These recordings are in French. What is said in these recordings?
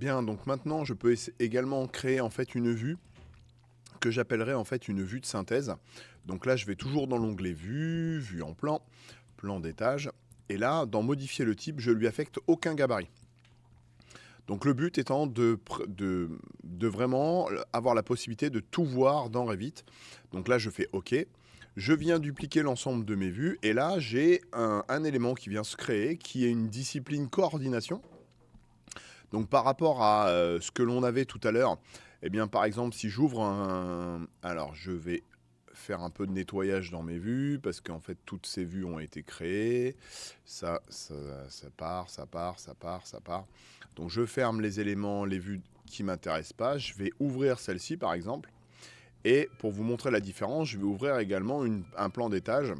Bien, donc maintenant, je peux également créer en fait une vue que j'appellerai en fait une vue de synthèse. Donc là, je vais toujours dans l'onglet vue, vue en plan, plan d'étage. Et là, dans modifier le type, je lui affecte aucun gabarit. Donc le but étant de vraiment avoir la possibilité de tout voir dans Revit. Donc là, je fais OK. Je viens dupliquer l'ensemble de mes vues. Et là, j'ai un élément qui vient se créer, qui est une discipline coordination. Donc par rapport à ce que l'on avait tout à l'heure, eh bien par exemple si j'ouvre un... Alors je vais faire un peu de nettoyage dans mes vues parce qu'en fait toutes ces vues ont été créées. Ça part, ça part, ça part, ça part. Donc je ferme les éléments, les vues qui ne m'intéressent pas. Je vais ouvrir celle-ci par exemple. Et pour vous montrer la différence, je vais ouvrir également un plan d'étage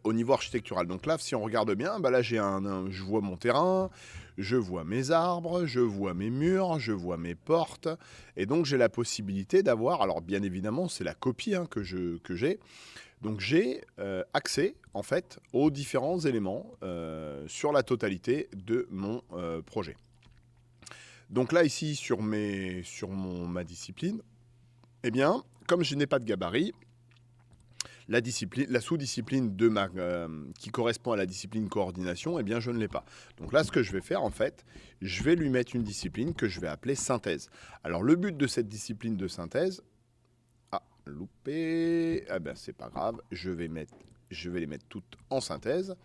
au niveau architectural. Donc là, si on regarde bien, bah là je vois mon terrain, je vois mes arbres, je vois mes murs, je vois mes portes, et donc j'ai la possibilité d'avoir, alors bien évidemment c'est la copie que j'ai, donc j'ai accès en fait aux différents éléments sur la totalité de mon projet. Donc là ici sur ma discipline, eh bien comme je n'ai pas de gabarit, la sous-discipline qui correspond à la discipline coordination, eh bien je ne l'ai pas. Donc là, ce que je vais faire, en fait, je vais lui mettre une discipline que je vais appeler synthèse. Alors le but de cette discipline de synthèse, loupé, ah ben c'est pas grave, je vais les mettre toutes en synthèse.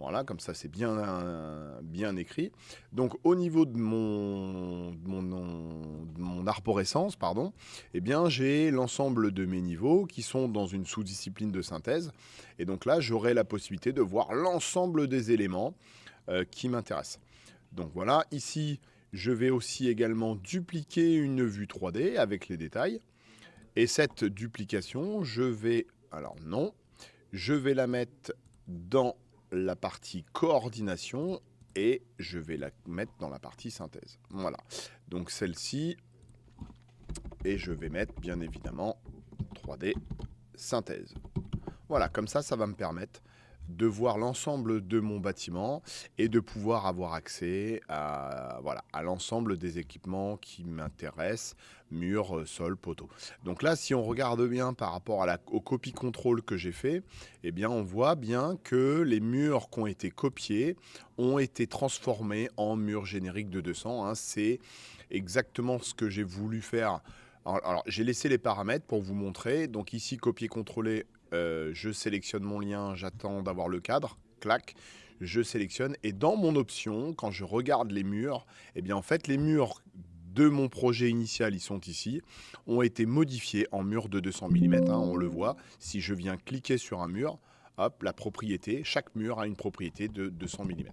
Voilà, comme ça c'est bien écrit. Donc au niveau de mon arborescence, pardon, eh bien j'ai l'ensemble de mes niveaux qui sont dans une sous-discipline de synthèse. Et donc là, j'aurai la possibilité de voir l'ensemble des éléments qui m'intéressent. Donc voilà, ici, je vais aussi également dupliquer une vue 3D avec les détails. Et cette duplication, alors non, je vais la mettre dans la partie coordination et je vais la mettre dans la partie synthèse. Voilà. Donc celle-ci, et je vais mettre bien évidemment 3D synthèse. Voilà, comme ça va me permettre de voir l'ensemble de mon bâtiment et de pouvoir avoir accès à l'ensemble des équipements qui m'intéressent, murs, sol, poteaux. Donc là, si on regarde bien par rapport au copie contrôle que j'ai fait, eh bien, on voit bien que les murs qui ont été copiés ont été transformés en murs génériques de 200. C'est exactement ce que j'ai voulu faire. Alors j'ai laissé les paramètres pour vous montrer. Donc ici, copier-coller, je sélectionne mon lien, j'attends d'avoir le cadre, clac, je sélectionne. Et dans mon option, quand je regarde les murs, eh bien en fait les murs de mon projet initial, ils sont ici, ont été modifiés en murs de 200 mm, on le voit. Si je viens cliquer sur un mur, hop, la propriété, chaque mur a une propriété de 200 mm.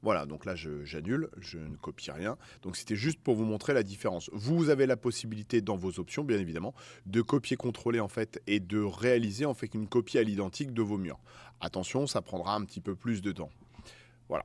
Voilà, donc là j'annule, je ne copie rien. Donc c'était juste pour vous montrer la différence. Vous avez la possibilité dans vos options, bien évidemment, de copier-coller en fait et de réaliser en fait une copie à l'identique de vos murs. Attention, ça prendra un petit peu plus de temps. Voilà.